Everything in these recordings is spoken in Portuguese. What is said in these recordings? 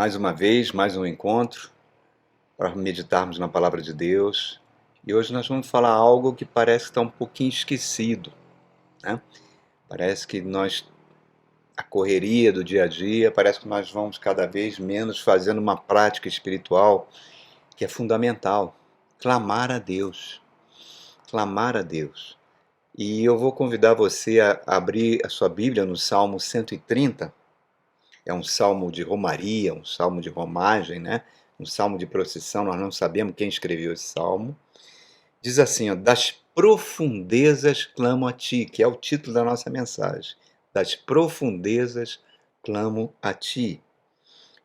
Mais uma vez, mais um encontro para meditarmos na Palavra de Deus. E hoje nós vamos falar algo que parece que está um pouquinho esquecido, né? Parece que a correria do dia a dia, parece que nós vamos cada vez menos fazendo uma prática espiritual que é fundamental. Clamar a Deus. Clamar a Deus. E eu vou convidar você a abrir a sua Bíblia no Salmo 130. É um salmo de romaria, um salmo de romagem, né? Um salmo de procissão, nós não sabemos quem escreveu esse salmo. Diz assim, ó, das profundezas clamo a ti, que é o título da nossa mensagem. Das profundezas clamo a ti,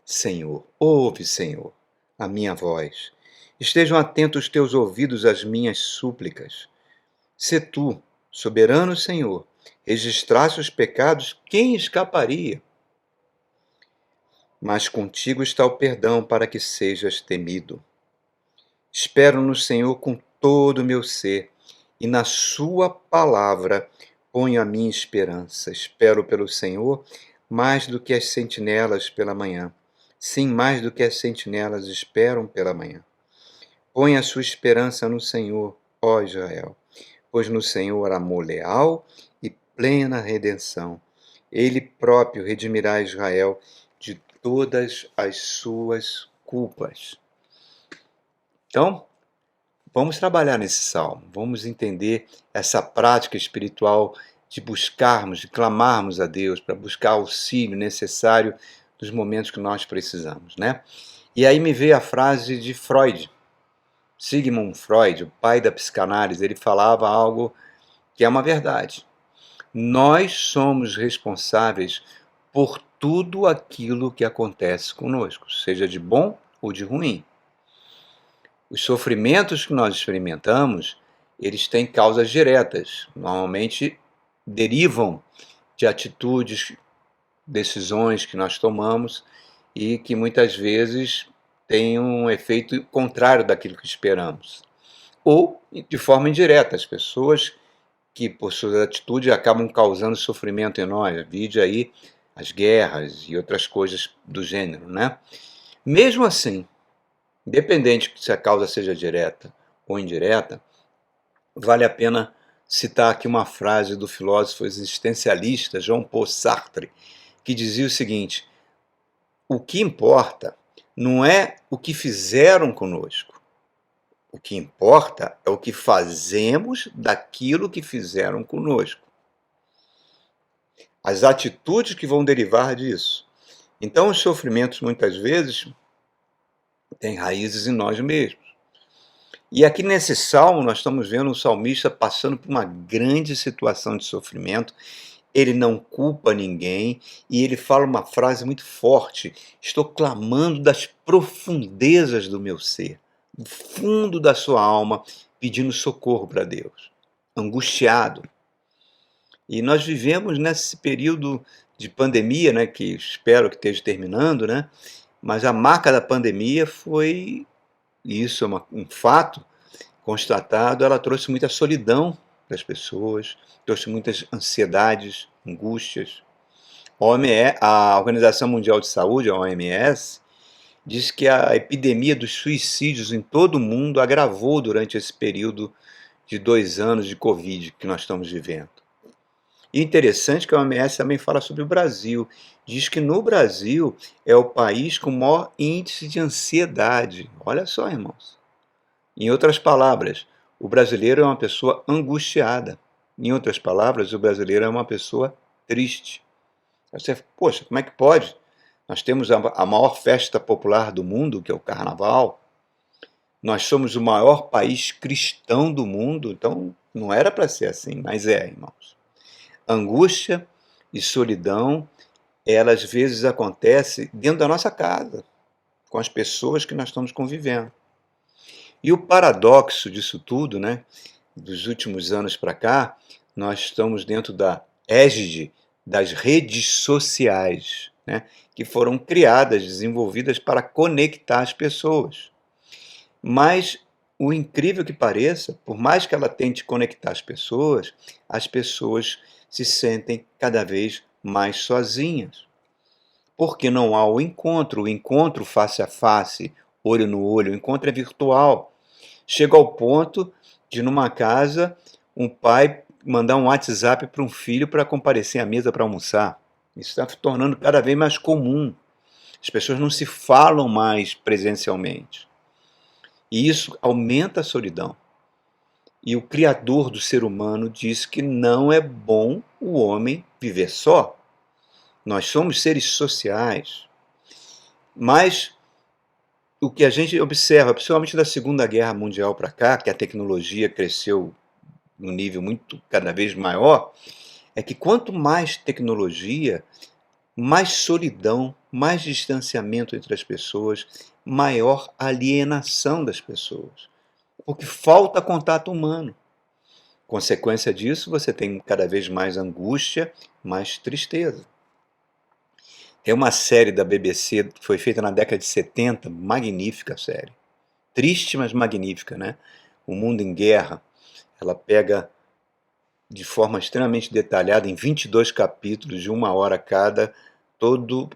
Senhor. Ouve, Senhor, a minha voz. Estejam atentos os teus ouvidos às minhas súplicas. Se tu, soberano Senhor, registrasse os pecados, quem escaparia? Mas contigo está o perdão para que sejas temido. Espero no Senhor com todo o meu ser, e na sua palavra ponho a minha esperança. Espero pelo Senhor mais do que as sentinelas pela manhã. Sim, mais do que as sentinelas esperam pela manhã. Põe a sua esperança no Senhor, ó Israel, pois no Senhor há amor leal e plena redenção. Ele próprio redimirá Israel de todas as suas culpas. Então, vamos trabalhar nesse salmo, vamos entender essa prática espiritual de buscarmos, de clamarmos a Deus, para buscar auxílio necessário nos momentos que nós precisamos, né? E aí me veio a frase de Freud, Sigmund Freud, o pai da psicanálise. Ele falava algo que é uma verdade. Nós somos responsáveis por tudo aquilo que acontece conosco, seja de bom ou de ruim. Os sofrimentos que nós experimentamos, eles têm causas diretas. Normalmente derivam de atitudes, decisões que nós tomamos e que muitas vezes têm um efeito contrário daquilo que esperamos. Ou, de forma indireta, as pessoas que, por suas atitudes, acabam causando sofrimento em nós. Vide aí as guerras e outras coisas do gênero, né? Mesmo assim, independente se a causa seja direta ou indireta, vale a pena citar aqui uma frase do filósofo existencialista Jean Paul Sartre, que dizia o seguinte: o que importa não é o que fizeram conosco, o que importa é o que fazemos daquilo que fizeram conosco. As atitudes que vão derivar disso. Então, os sofrimentos, muitas vezes, têm raízes em nós mesmos. E aqui nesse salmo, nós estamos vendo o salmista passando por uma grande situação de sofrimento. Ele não culpa ninguém e ele fala uma frase muito forte: estou clamando das profundezas do meu ser, do fundo da sua alma, pedindo socorro para Deus, angustiado. E nós vivemos nesse período de pandemia, né, que espero que esteja terminando, né? Mas a marca da pandemia foi, e isso é um fato constatado, ela trouxe muita solidão para as pessoas, trouxe muitas ansiedades, angústias. A Organização Mundial de Saúde, a OMS, diz que a epidemia dos suicídios em todo o mundo agravou durante esse período de 2 anos de Covid que nós estamos vivendo. E interessante que a OMS também fala sobre o Brasil. Diz que no Brasil é o país com o maior índice de ansiedade. Olha só, irmãos. Em outras palavras, o brasileiro é uma pessoa angustiada. Em outras palavras, o brasileiro é uma pessoa triste. Você, poxa, como é que pode? Nós temos a maior festa popular do mundo, que é o Carnaval. Nós somos o maior país cristão do mundo, então não era para ser assim, mas é, irmãos. Angústia e solidão, elas às vezes acontecem dentro da nossa casa, com as pessoas que nós estamos convivendo. E o paradoxo disso tudo, né, dos últimos anos para cá, nós estamos dentro da égide das redes sociais, né, que foram criadas, desenvolvidas para conectar as pessoas. Mas o incrível que pareça, por mais que ela tente conectar as pessoas se sentem cada vez mais sozinhas. porque não há o encontro face a face, olho no olho, o encontro é virtual. Chega ao ponto de, numa casa, um pai mandar um WhatsApp para um filho para comparecer à mesa para almoçar. Isso está se tornando cada vez mais comum. As pessoas não se falam mais presencialmente. E isso aumenta a solidão. E o Criador do ser humano diz que não é bom o homem viver só. Nós somos seres sociais. Mas o que a gente observa, principalmente da Segunda Guerra Mundial para cá, que a tecnologia cresceu num nível muito cada vez maior, é que quanto mais tecnologia, mais solidão, mais distanciamento entre as pessoas, maior alienação das pessoas. Porque falta contato humano. Consequência disso, você tem cada vez mais angústia, mais tristeza. Tem uma série da BBC que foi feita na década de 70, magnífica série. Triste, mas magnífica, né? O Mundo em Guerra. Ela pega de forma extremamente detalhada, em 22 capítulos, de 1 hora cada, todo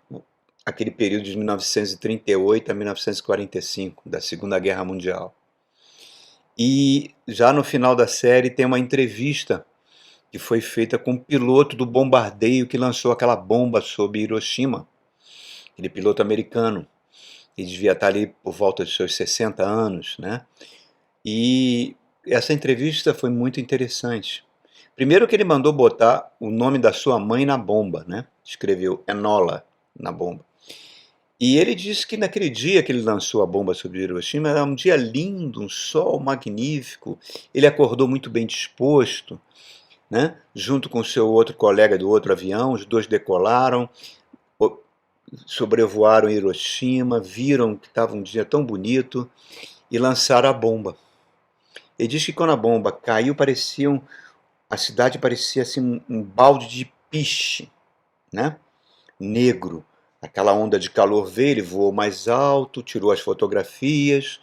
aquele período de 1938 a 1945, da Segunda Guerra Mundial. E já no final da série tem uma entrevista que foi feita com o piloto do bombardeio que lançou aquela bomba sobre Hiroshima. Aquele piloto americano, que devia estar ali por volta de seus 60 anos, né? E essa entrevista foi muito interessante. Primeiro que ele mandou botar o nome da sua mãe na bomba, né? Escreveu Enola na bomba. E ele disse que naquele dia que ele lançou a bomba sobre Hiroshima era um dia lindo, um sol magnífico. Ele acordou muito bem disposto, né? Junto com o seu outro colega do outro avião, os dois decolaram, sobrevoaram Hiroshima, viram que estava um dia tão bonito e lançaram a bomba. Ele diz que quando a bomba caiu, a cidade parecia assim um balde de piche, né? Negro. Aquela onda de calor veio, ele voou mais alto, tirou as fotografias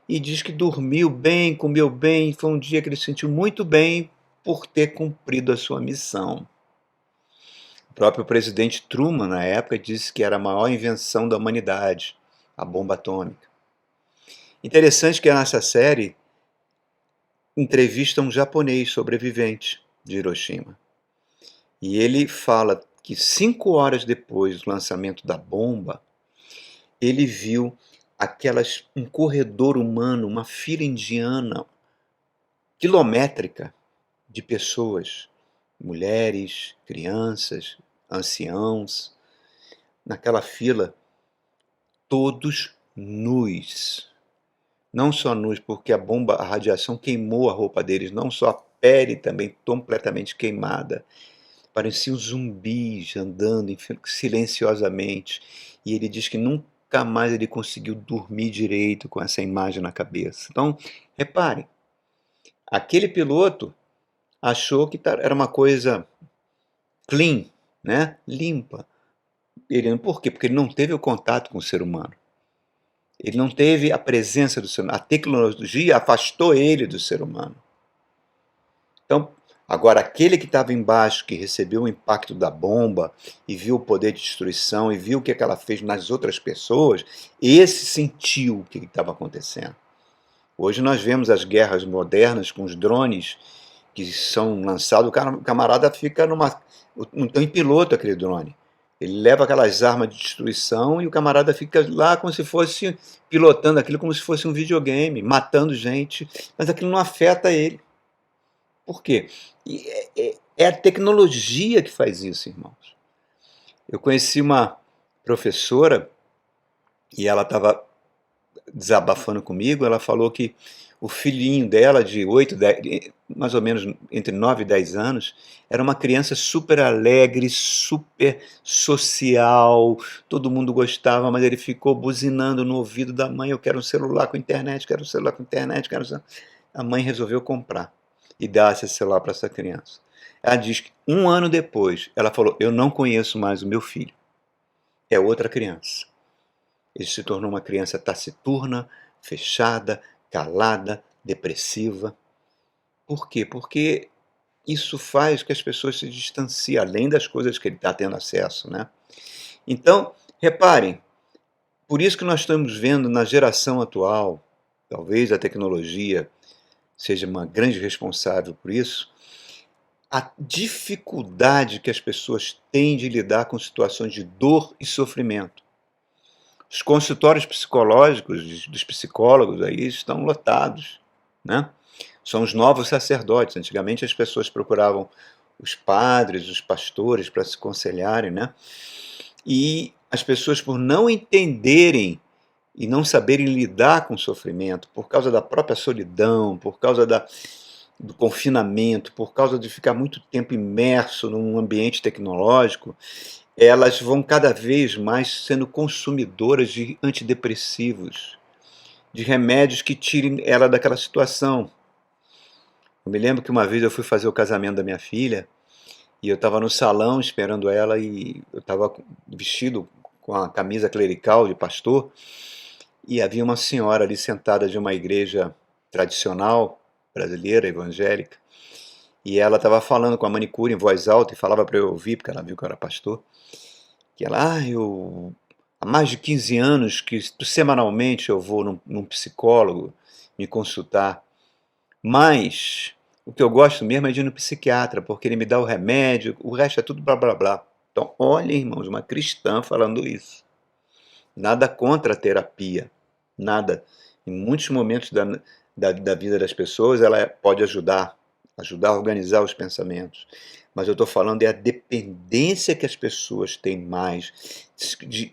e diz que dormiu bem, comeu bem. Foi um dia que ele se sentiu muito bem por ter cumprido a sua missão. O próprio presidente Truman, na época, disse que era a maior invenção da humanidade, a bomba atômica. Interessante que nessa série entrevista um japonês sobrevivente de Hiroshima. E ele fala que 5 horas depois do lançamento da bomba, ele viu um corredor humano, uma fila indiana quilométrica de pessoas, mulheres, crianças, anciãos, naquela fila, todos nus. Não só nus, porque a radiação queimou a roupa deles, não só a pele também completamente queimada. Pareciam zumbis andando silenciosamente. E ele diz que nunca mais ele conseguiu dormir direito com essa imagem na cabeça. Então, repare, aquele piloto achou que era uma coisa clean, né? Limpa. Por quê? Porque ele não teve o contato com o ser humano. Ele não teve a presença do ser humano. A tecnologia afastou ele do ser humano. Então, agora, aquele que estava embaixo, que recebeu o impacto da bomba e viu o poder de destruição e viu o que ela fez nas outras pessoas, esse sentiu o que estava acontecendo. Hoje nós vemos as guerras modernas com os drones que são lançados, o camarada fica não tem piloto aquele drone. Ele leva aquelas armas de destruição e o camarada fica lá como se fosse pilotando aquilo como se fosse um videogame, matando gente, mas aquilo não afeta ele. Por quê? É a tecnologia que faz isso, irmãos. Eu conheci uma professora e ela estava desabafando comigo. Ela falou que o filhinho dela, de 8, 10, mais ou menos entre 9 e 10 anos, era uma criança super alegre, super social, todo mundo gostava, mas ele ficou buzinando no ouvido da mãe: eu quero um celular com internet, quero um celular com internet, quero um celular. A mãe resolveu comprar e dar esse celular para essa criança. Ela diz que 1 ano depois, ela falou: eu não conheço mais o meu filho, é outra criança. Ele se tornou uma criança taciturna, fechada, calada, depressiva. Por quê? Porque isso faz que as pessoas se distanciem, além das coisas que ele está tendo acesso, né? Então, reparem, por isso que nós estamos vendo na geração atual, talvez a tecnologia seja uma grande responsável por isso, a dificuldade que as pessoas têm de lidar com situações de dor e sofrimento. Os consultórios psicológicos dos psicólogos aí estão lotados, né? São os novos sacerdotes. Antigamente as pessoas procuravam os padres, os pastores para se aconselharem, né? E as pessoas, por não entenderem e não saberem lidar com o sofrimento, por causa da própria solidão, por causa do confinamento, por causa de ficar muito tempo imerso num ambiente tecnológico, elas vão cada vez mais sendo consumidoras de antidepressivos, de remédios que tirem ela daquela situação. Eu me lembro que uma vez eu fui fazer o casamento da minha filha e eu estava no salão esperando ela e eu estava vestido com a camisa clerical de pastor e havia uma senhora ali sentada de uma igreja tradicional brasileira, evangélica, e ela estava falando com a manicure em voz alta e falava para eu ouvir, porque ela viu que eu era pastor, que ela, eu há mais de 15 anos que semanalmente eu vou num psicólogo me consultar, mas o que eu gosto mesmo é de ir no psiquiatra, porque ele me dá o remédio, o resto é tudo blá blá blá. Então, olha, irmãos, uma cristã falando isso. Nada contra a terapia, nada. Em muitos momentos da vida das pessoas, ela pode ajudar a organizar os pensamentos. Mas eu estou falando é a dependência que as pessoas têm mais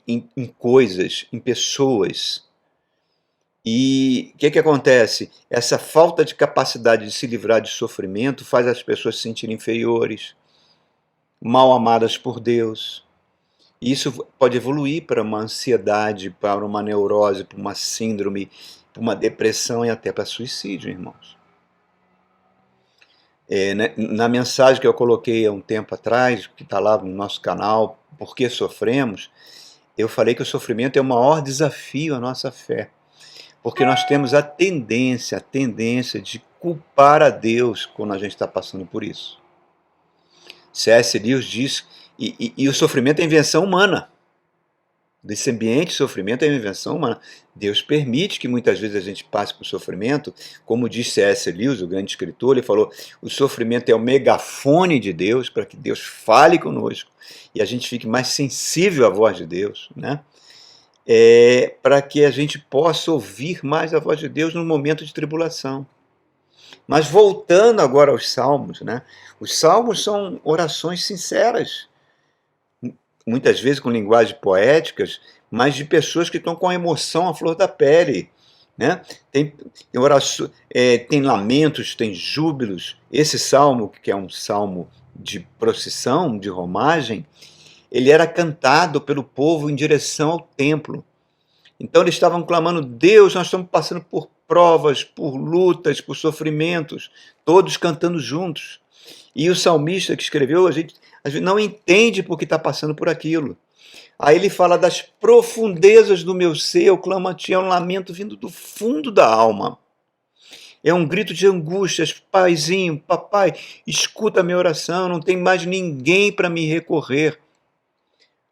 em coisas, em pessoas. E o que acontece? Essa falta de capacidade de se livrar de sofrimento faz as pessoas se sentirem inferiores, mal amadas por Deus. E isso pode evoluir para uma ansiedade, para uma neurose, para uma síndrome, para uma depressão e até para suicídio, irmãos. Na mensagem que eu coloquei há um tempo atrás, que está lá no nosso canal, Por que Sofremos, eu falei que o sofrimento é o maior desafio à nossa fé. Porque nós temos a tendência de culpar a Deus quando a gente está passando por isso. C.S. Lewis diz, e o sofrimento é invenção humana. Desse ambiente de sofrimento é uma invenção humana. Deus permite que muitas vezes a gente passe por sofrimento, como diz C.S. Lewis, o grande escritor, ele falou, o sofrimento é o megafone de Deus, para que Deus fale conosco, e a gente fique mais sensível à voz de Deus, né? Para que a gente possa ouvir mais a voz de Deus no momento de tribulação. Mas voltando agora aos salmos, né? Os salmos são orações sinceras, muitas vezes com linguagens poéticas, mas de pessoas que estão com a emoção à flor da pele. Né? Tem lamentos, tem júbilos. Esse salmo, que é um salmo de procissão, de romagem, ele era cantado pelo povo em direção ao templo. Então eles estavam clamando, Deus, nós estamos passando por provas, por lutas, por sofrimentos, todos cantando juntos. E o salmista que escreveu, a gente não entende porque está passando por aquilo. Aí ele fala das profundezas do meu ser, eu clamo a ti, é um lamento vindo do fundo da alma. É um grito de angústias, paizinho, papai, escuta a minha oração, não tem mais ninguém para me recorrer.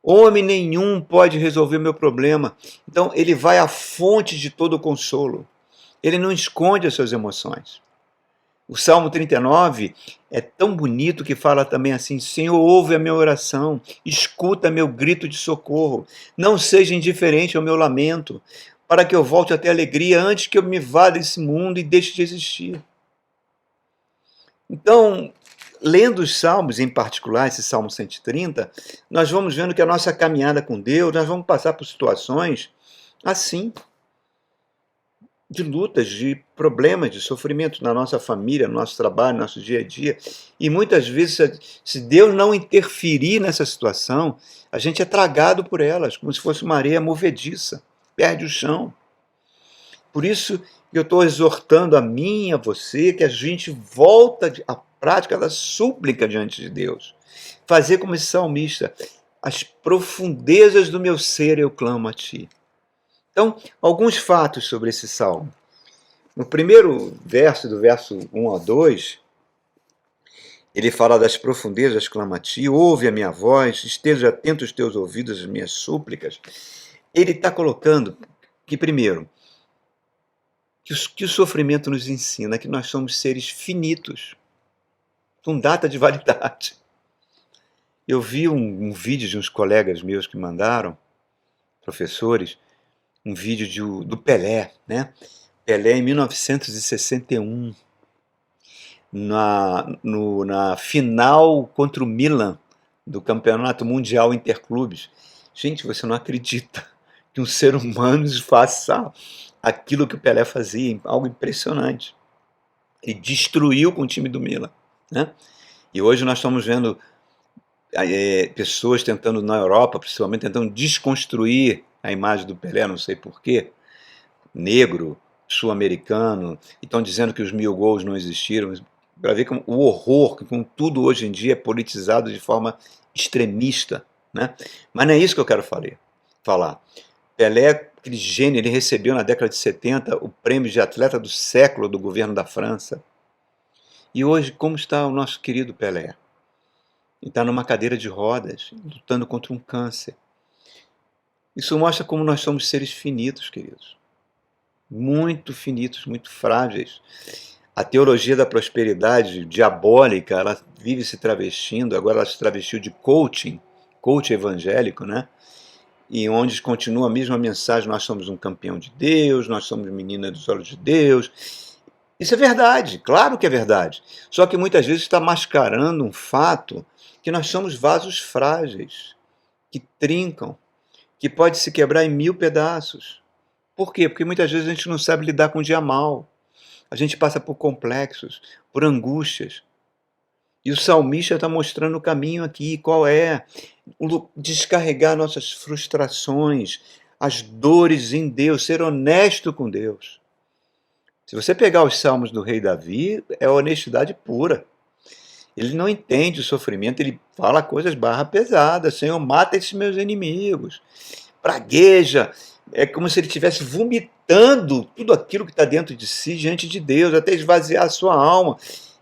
Homem nenhum pode resolver meu problema. Então ele vai à fonte de todo o consolo. Ele não esconde as suas emoções. O Salmo 39 é tão bonito que fala também assim, Senhor, ouve a minha oração, escuta meu grito de socorro, não seja indiferente ao meu lamento, para que eu volte a ter alegria antes que eu me vá desse mundo e deixe de existir. Então, lendo os salmos, em particular esse Salmo 130, nós vamos vendo que a nossa caminhada com Deus, nós vamos passar por situações assim, de lutas, de problemas, de sofrimento na nossa família, no nosso trabalho, no nosso dia a dia. E muitas vezes, se Deus não interferir nessa situação, a gente é tragado por elas, como se fosse uma areia movediça, perde o chão. Por isso, eu estou exortando a mim e a você que a gente volta à prática da súplica diante de Deus. Fazer como esse salmista, as profundezas do meu ser eu clamo a ti. Então, alguns fatos sobre esse salmo. No primeiro verso, do verso 1 a 2, Ele fala das profundezas, clama a ti, ouve a minha voz, esteja atento os teus ouvidos às minhas súplicas. Ele está colocando que, primeiro, que o sofrimento nos ensina que nós somos seres finitos, com data de validade. Eu vi um vídeo de uns colegas meus que mandaram, professores, um vídeo do Pelé, né? Pelé em 1961, na final contra o Milan do Campeonato Mundial Interclubes. Gente, você não acredita que um ser humano faça aquilo que o Pelé fazia, algo impressionante. Ele destruiu com o time do Milan, né? E hoje nós estamos vendo pessoas tentando na Europa, principalmente, tentando desconstruir a imagem do Pelé, não sei porquê, negro, sul-americano, e estão dizendo que os 1000 gols não existiram, para ver como o horror, que com tudo hoje em dia é politizado de forma extremista, né? Mas não é isso que eu quero falar. Pelé, aquele gênio, ele recebeu na década de 70 o prêmio de atleta do século do governo da França. E hoje, como está o nosso querido Pelé? Ele está numa cadeira de rodas, lutando contra um câncer. Isso mostra como nós somos seres finitos, queridos. Muito finitos, muito frágeis. A teologia da prosperidade diabólica, ela vive se travestindo, agora ela se travestiu de coach evangélico, né? E onde continua a mesma mensagem, nós somos um campeão de Deus, nós somos menina dos olhos de Deus. Isso é verdade, claro que é verdade. Só que muitas vezes está mascarando um fato que nós somos vasos frágeis, que trincam, que pode se quebrar em 1000 pedaços. Por quê? Porque muitas vezes a gente não sabe lidar com o dia mal. A gente passa por complexos, por angústias. E o salmista está mostrando o caminho aqui, qual é? Descarregar nossas frustrações, as dores em Deus, ser honesto com Deus. Se você pegar os salmos do rei Davi, é honestidade pura. Ele não entende o sofrimento, ele fala coisas barra pesadas. Senhor, mata esses meus inimigos. Pragueja. É como se ele estivesse vomitando tudo aquilo que está dentro de si diante de Deus, até esvaziar a sua alma.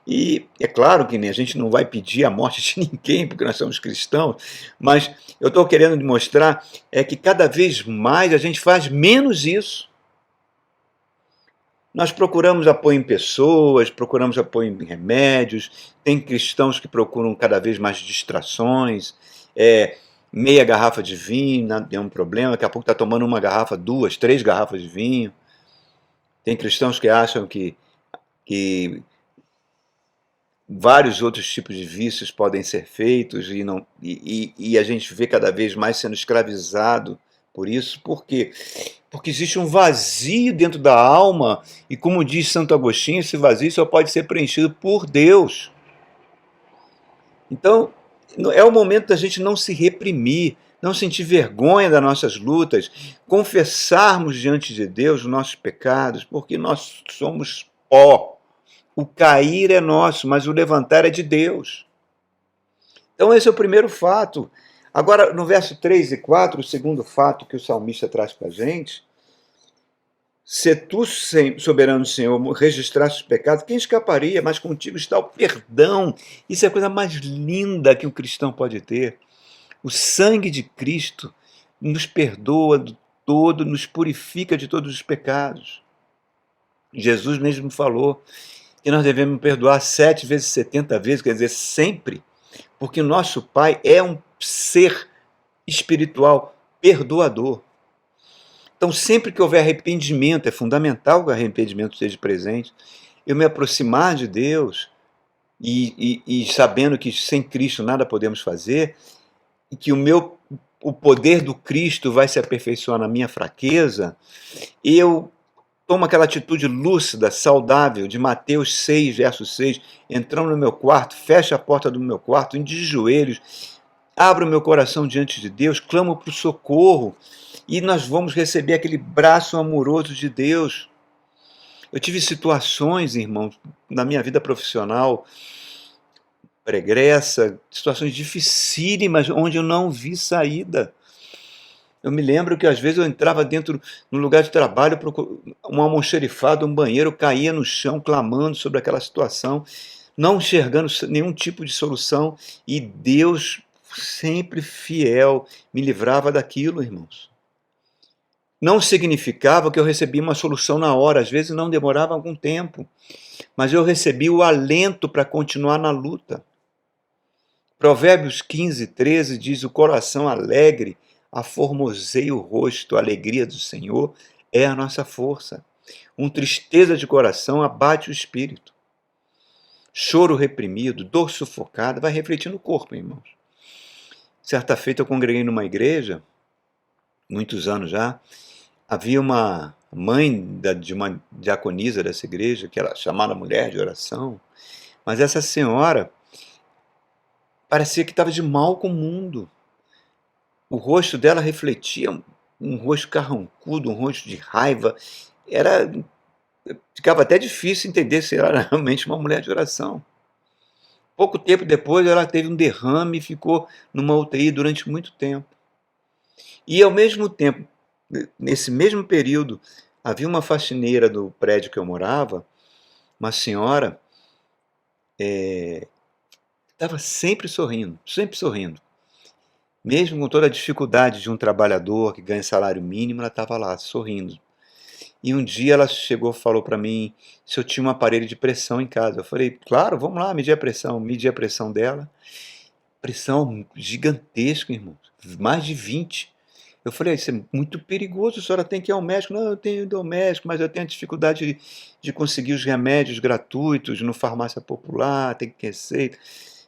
E é claro que a gente não vai pedir a morte de ninguém, porque nós somos cristãos, mas eu estou querendo demonstrar que cada vez mais a gente faz menos isso. Nós procuramos apoio em pessoas, procuramos apoio em remédios, tem cristãos que procuram cada vez mais distrações, meia garrafa de vinho não é um problema, daqui a pouco está tomando uma garrafa, 2, 3 garrafas de vinho. Tem cristãos que acham que vários outros tipos de vícios podem ser feitos e a gente vê cada vez mais sendo escravizado por isso. Por quê? Porque existe um vazio dentro da alma e, como diz Santo Agostinho, esse vazio só pode ser preenchido por Deus. Então, é o momento da gente não se reprimir, não sentir vergonha das nossas lutas, confessarmos diante de Deus os nossos pecados, porque nós somos pó. O cair é nosso, mas o levantar é de Deus. Então esse é o primeiro fato. Agora, no verso 3 e 4, o segundo fato que o salmista traz para a gente: se tu, soberano Senhor, registraste os pecados, quem escaparia? Mas contigo está o perdão. Isso é a coisa mais linda que um cristão pode ter. O sangue de Cristo nos perdoa do todo, nos purifica de todos os pecados. Jesus mesmo falou que nós devemos perdoar 7 vezes, 70 vezes, quer dizer, sempre, porque o nosso Pai é um ser espiritual perdoador. Então, sempre que houver arrependimento, é fundamental que o arrependimento esteja presente, eu me aproximar de Deus e sabendo que sem Cristo nada podemos fazer, e que o poder do Cristo vai se aperfeiçoar na minha fraqueza, eu tomo aquela atitude lúcida, saudável, de Mateus 6, verso 6, entrando no meu quarto, fecho a porta do meu quarto, de joelhos, abro o meu coração diante de Deus, clamo para o socorro, e nós vamos receber aquele braço amoroso de Deus. Eu tive situações, irmãos, na minha vida profissional, pregressa, situações dificílimas, onde eu não vi saída. Eu me lembro que às vezes eu entrava dentro, no lugar de trabalho, um almoxerifado, um banheiro, eu caía no chão clamando sobre aquela situação. não enxergando nenhum tipo de solução, e Deus, sempre fiel, me livrava daquilo, irmãos. Não significava que eu recebia uma solução na hora, às vezes não demorava algum tempo, mas eu recebi o alento para continuar na luta. Provérbios 15, 13 diz: o coração alegre aformoseia o rosto, a alegria do Senhor é a nossa força. Tristeza de coração abate o espírito. Choro reprimido, dor sufocada, vai refletir no corpo, irmãos. Certa feita eu congreguei numa igreja, muitos anos já, havia uma mãe de uma diaconisa dessa igreja, que ela chamava a mulher de oração, mas essa senhora parecia que estava de mal com o mundo. O rosto dela refletia um rosto carrancudo, um rosto de raiva. Ficava até difícil entender se ela era realmente uma mulher de oração. Pouco tempo depois, ela teve um derrame e ficou numa UTI durante muito tempo. E, ao mesmo tempo, nesse mesmo período, havia uma faxineira do prédio que eu morava, uma senhora, estava sempre sorrindo, sempre sorrindo. Mesmo com toda a dificuldade de um trabalhador que ganha salário mínimo, ela estava lá, sorrindo. E um dia ela chegou e falou para mim se eu tinha um aparelho de pressão em casa. Eu falei, claro, vamos lá, medir a pressão. Medi a pressão dela. Pressão gigantesca, irmão. Mais de 20. Eu falei, isso é muito perigoso, a senhora tem que ir ao médico. Não, eu tenho ido ao médico, mas eu tenho dificuldade de conseguir os remédios gratuitos no farmácia popular, tem que receita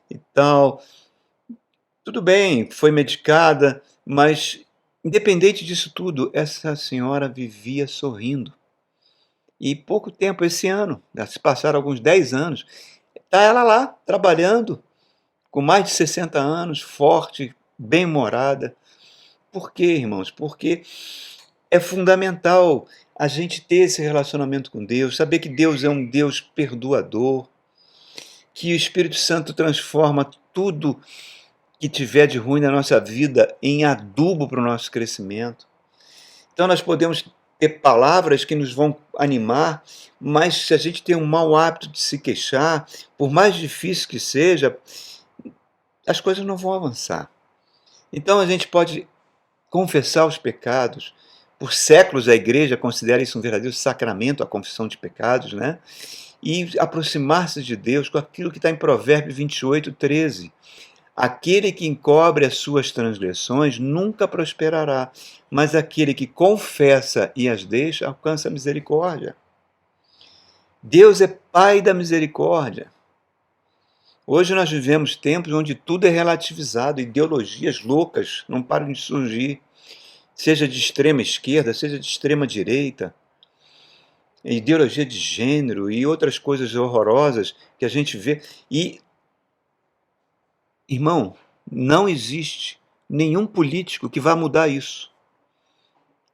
e tal. Tudo bem, foi medicada, mas independente disso tudo, essa senhora vivia sorrindo. E pouco tempo, esse ano, se passaram alguns 10 anos, está ela lá, trabalhando, com mais de 60 anos, forte, bem-humorada. Por quê, irmãos? Porque é fundamental a gente ter esse relacionamento com Deus, saber que Deus é um Deus perdoador, que o Espírito Santo transforma tudo que tiver de ruim na nossa vida em adubo para o nosso crescimento. Então nós podemos ter palavras que nos vão animar, mas se a gente tem um mau hábito de se queixar, por mais difícil que seja, as coisas não vão avançar. Então a gente pode confessar os pecados. Por séculos a igreja considera isso um verdadeiro sacramento, a confissão de pecados, né? E aproximar-se de Deus com aquilo que está em Provérbios 28, 13. Aquele que encobre as suas transgressões nunca prosperará, mas aquele que confessa e as deixa alcança a misericórdia. Deus é Pai da misericórdia. Hoje nós vivemos tempos onde tudo é relativizado, ideologias loucas não param de surgir, seja de extrema esquerda, seja de extrema direita, ideologia de gênero e outras coisas horrorosas que a gente vê. E, irmão, não existe nenhum político que vá mudar isso.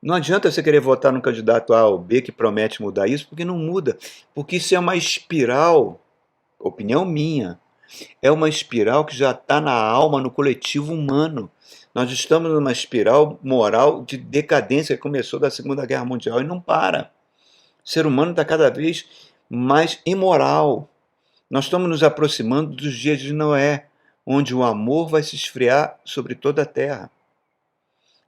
Não adianta você querer votar no candidato A ou B que promete mudar isso, porque não muda. Porque isso é uma espiral, opinião minha, é uma espiral que já está na alma, no coletivo humano. Nós estamos numa espiral moral de decadência que começou da Segunda Guerra Mundial e não para. O ser humano está cada vez mais imoral. Nós estamos nos aproximando dos dias de Noé, onde o amor vai se esfriar sobre toda a terra.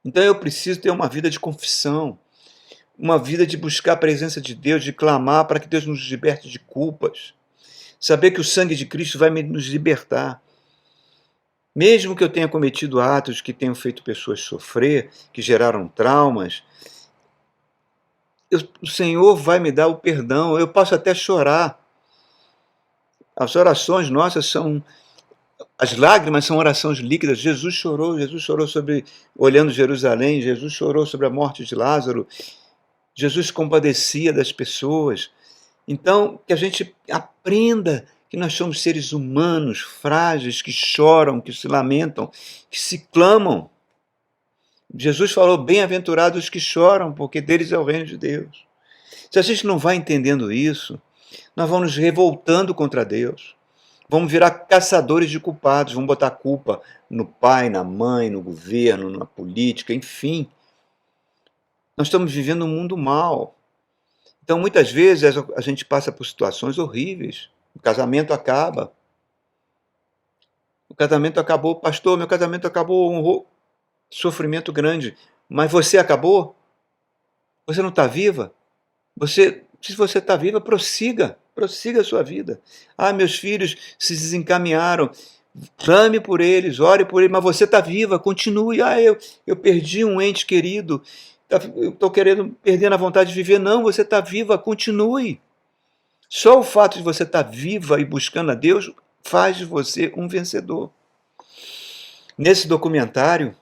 Então eu preciso ter uma vida de confissão, uma vida de buscar a presença de Deus, de clamar para que Deus nos liberte de culpas. Saber que o sangue de Cristo vai nos libertar. Mesmo que eu tenha cometido atos que tenham feito pessoas sofrer, que geraram traumas, o Senhor vai me dar o perdão, eu posso até chorar. As orações nossas são... As lágrimas são orações líquidas. Jesus chorou sobre, olhando Jerusalém, Jesus chorou sobre a morte de Lázaro, Jesus compadecia das pessoas. Então, que a gente aprenda que nós somos seres humanos, frágeis, que choram, que se lamentam, que se clamam. Jesus falou, bem-aventurados os que choram, porque deles é o reino de Deus. Se a gente não vai entendendo isso, nós vamos nos revoltando contra Deus. Vamos virar caçadores de culpados, vamos botar culpa no pai, na mãe, no governo, na política, enfim. Nós estamos vivendo um mundo mau. Então, muitas vezes, a gente passa por situações horríveis, O casamento acaba. O casamento acabou. Pastor, meu casamento acabou. Sofrimento grande. Mas você acabou? Você não está viva? Se você está viva, prossiga a sua vida. Ah, meus filhos se desencaminharam, clame por eles, ore por eles, mas você está viva, continue. Ah, eu perdi um ente querido, eu estou perdendo a vontade de viver. Não, você está viva, continue. Só o fato de você estar viva e buscando a Deus faz de você um vencedor. Nesse documentário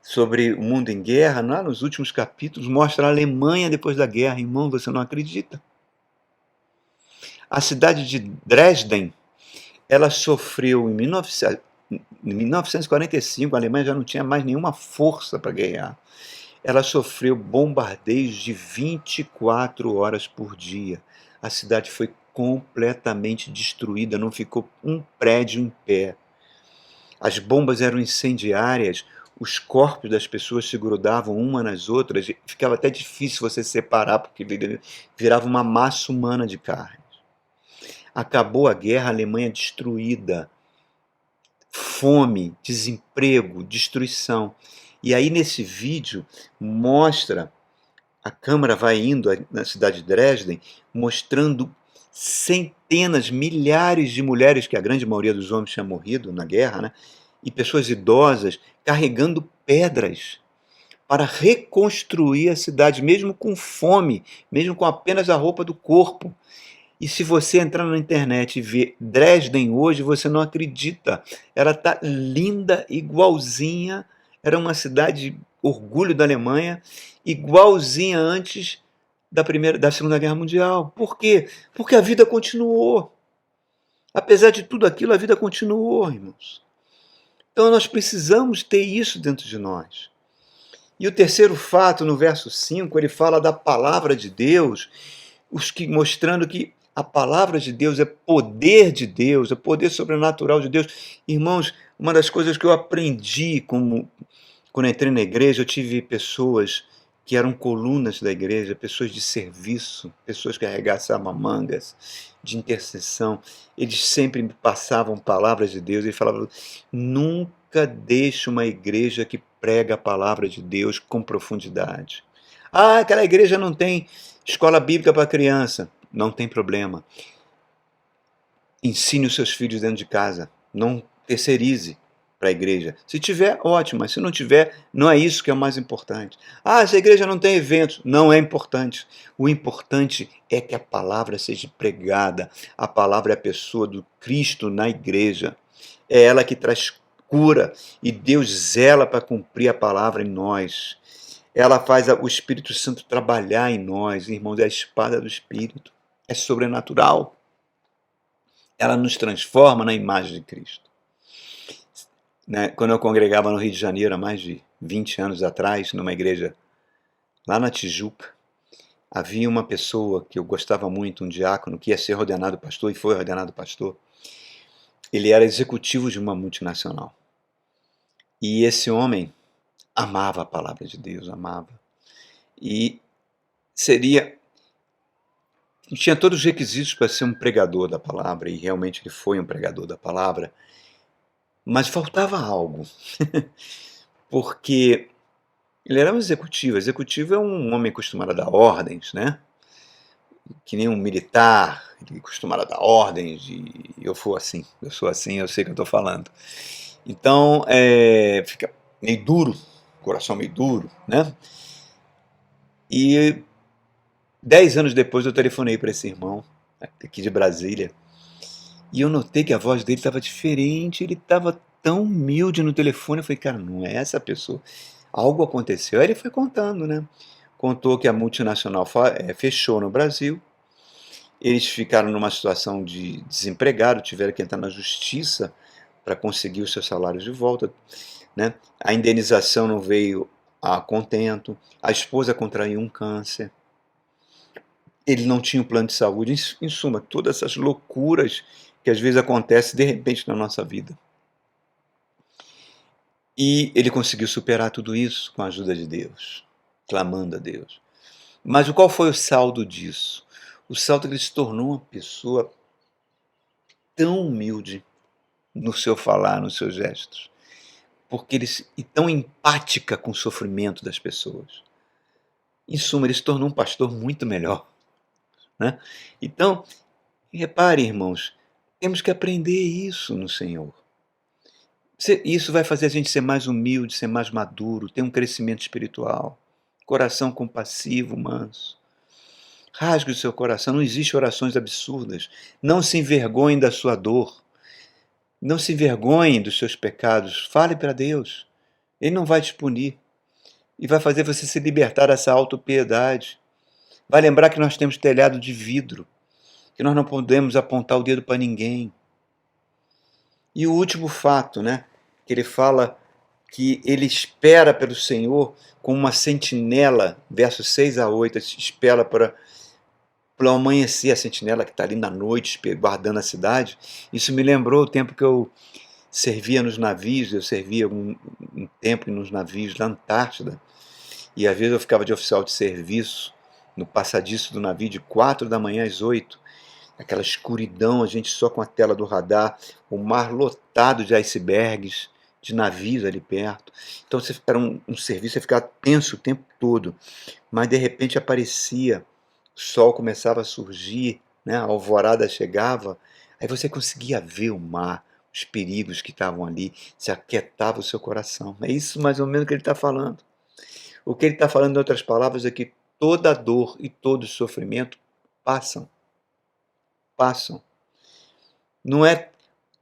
sobre o mundo em guerra, lá nos últimos capítulos, mostra a Alemanha depois da guerra. Irmão, você não acredita? A cidade de Dresden, ela sofreu em 1945, a Alemanha já não tinha mais nenhuma força para guerrear. Ela sofreu bombardeios de 24 horas por dia. A cidade foi completamente destruída, não ficou um prédio em pé. As bombas eram incendiárias, os corpos das pessoas se grudavam uma nas outras, ficava até difícil você separar, porque virava uma massa humana de carne. Acabou a guerra, a Alemanha destruída, fome, desemprego, destruição. E aí nesse vídeo mostra, a câmera vai indo na cidade de Dresden, mostrando centenas, milhares de mulheres, que a grande maioria dos homens tinha morrido na guerra, né? E pessoas idosas carregando pedras para reconstruir a cidade, mesmo com fome, mesmo com apenas a roupa do corpo. E se você entrar na internet e ver Dresden hoje, você não acredita. Ela está linda, igualzinha. Era uma cidade orgulho da Alemanha, igualzinha antes da Segunda Guerra Mundial. Por quê? Porque a vida continuou. Apesar de tudo aquilo, a vida continuou, irmãos. Então nós precisamos ter isso dentro de nós. E o terceiro fato, no verso 5, ele fala da palavra de Deus, mostrando que a palavra de Deus é poder sobrenatural de Deus. Irmãos, uma das coisas que eu aprendi quando entrei na igreja, eu tive pessoas que eram colunas da igreja, pessoas de serviço, pessoas que arregaçavam mangas, de intercessão. Eles sempre me passavam palavras de Deus e falavam: nunca deixe uma igreja que prega a palavra de Deus com profundidade. Ah, aquela igreja não tem escola bíblica para criança. Não tem problema. Ensine os seus filhos dentro de casa. Não terceirize para a igreja. Se tiver, ótimo, mas se não tiver, não é isso que é o mais importante. Ah, essa igreja não tem eventos. Não é importante. O importante é que a palavra seja pregada. A palavra é a pessoa do Cristo na igreja. É ela que traz cura e Deus zela para cumprir a palavra em nós. Ela faz o Espírito Santo trabalhar em nós, irmãos, é a espada do Espírito. É sobrenatural. Ela nos transforma na imagem de Cristo. Né? Quando eu congregava no Rio de Janeiro, há mais de 20 anos atrás, numa igreja lá na Tijuca, havia uma pessoa que eu gostava muito, um diácono, que ia ser ordenado pastor e foi ordenado pastor. Ele era executivo de uma multinacional. E esse homem amava a palavra de Deus, amava. E tinha todos os requisitos para ser um pregador da palavra, e realmente ele foi um pregador da palavra, mas faltava algo, porque ele era um executivo. Executivo é um homem acostumado a dar ordens, né? Que nem um militar, ele é acostumado a dar ordens, e eu sou assim, eu sei o que eu estou falando. Então, fica meio duro, coração meio duro, né? E 10 anos depois eu telefonei para esse irmão, aqui de Brasília, e eu notei que a voz dele estava diferente, ele estava tão humilde no telefone. Eu falei, cara, não é essa pessoa. Algo aconteceu. Aí ele foi contando, né? Contou que a multinacional fechou no Brasil, eles ficaram numa situação de desempregado, tiveram que entrar na justiça para conseguir os seus salários de volta, né? A indenização não veio a contento, a esposa contraiu um câncer, ele não tinha um plano de saúde, em suma, todas essas loucuras que às vezes acontecem de repente na nossa vida. E ele conseguiu superar tudo isso com a ajuda de Deus, clamando a Deus. Mas qual foi o saldo disso? O salto é que ele se tornou uma pessoa tão humilde no seu falar, nos seus gestos, porque e tão empática com o sofrimento das pessoas. Em suma, ele se tornou um pastor muito melhor, né? Então, repare, irmãos, temos que aprender isso no Senhor. Isso vai fazer a gente ser mais humilde, ser mais maduro, ter um crescimento espiritual, coração compassivo, manso. Rasgue o seu coração, não existe orações absurdas. Não se envergonhe da sua dor. Não se envergonhe dos seus pecados. Fale para Deus. Ele não vai te punir. E vai fazer você se libertar dessa autopiedade. Vai lembrar que nós temos telhado de vidro, que nós não podemos apontar o dedo para ninguém. E o último fato, né? Que ele fala que ele espera pelo Senhor como uma sentinela, versos 6 a 8, espera para o amanhecer, a sentinela que está ali na noite guardando a cidade. Isso me lembrou o tempo que eu servia nos navios, eu servia um tempo nos navios na Antártida, e às vezes eu ficava de oficial de serviço no passadiço do navio de 4 da manhã às 8, aquela escuridão, a gente só com a tela do radar, o mar lotado de icebergs, de navios ali perto. Então era um serviço, você ficava tenso o tempo todo, mas de repente aparecia, o sol começava a surgir, né? A alvorada chegava, aí você conseguia ver o mar, os perigos que estavam ali, se aquietava o seu coração. É isso mais ou menos que ele está falando. O que ele está falando, em outras palavras, é que toda dor e todo sofrimento passam. Passam. Não é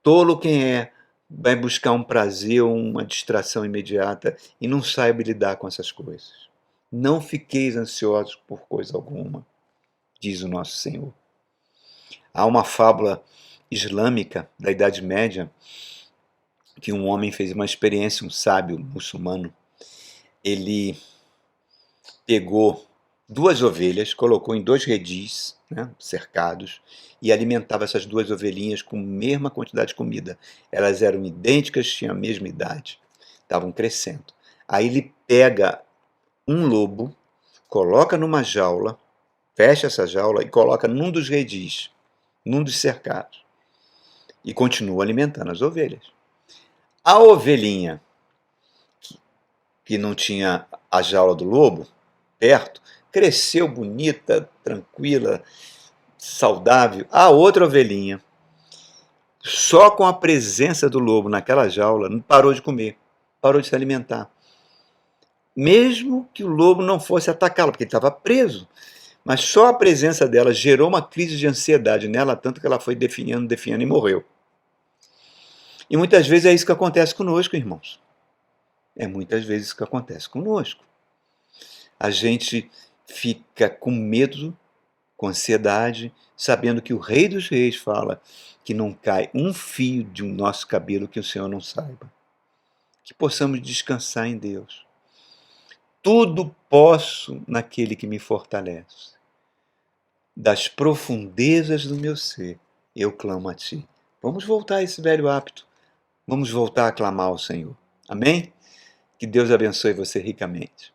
tolo quem vai buscar um prazer ou uma distração imediata e não sabe lidar com essas coisas. Não fiqueis ansiosos por coisa alguma, diz o nosso Senhor. Há uma fábula islâmica da Idade Média que um homem fez uma experiência, um sábio muçulmano. Ele pegou 2 ovelhas, colocou em 2 redis, né, cercados, e alimentava essas 2 ovelhinhas com a mesma quantidade de comida. Elas eram idênticas, tinham a mesma idade, estavam crescendo. Aí ele pega um lobo, coloca numa jaula, fecha essa jaula e coloca num dos redis, num dos cercados, e continua alimentando as ovelhas. A ovelhinha que não tinha a jaula do lobo perto, cresceu bonita, tranquila, saudável. A outra ovelhinha, só com a presença do lobo naquela jaula, parou de comer, parou de se alimentar. Mesmo que o lobo não fosse atacá-la, porque ele estava preso. Mas só a presença dela gerou uma crise de ansiedade nela, tanto que ela foi definhando e morreu. E muitas vezes é isso que acontece conosco, irmãos. É muitas vezes isso que acontece conosco. A gente fica com medo, com ansiedade, sabendo que o Rei dos Reis fala que não cai um fio de um nosso cabelo que o Senhor não saiba. Que possamos descansar em Deus. Tudo posso naquele que me fortalece. Das profundezas do meu ser, eu clamo a Ti. Vamos voltar a esse velho hábito. Vamos voltar a clamar ao Senhor. Amém? Que Deus abençoe você ricamente.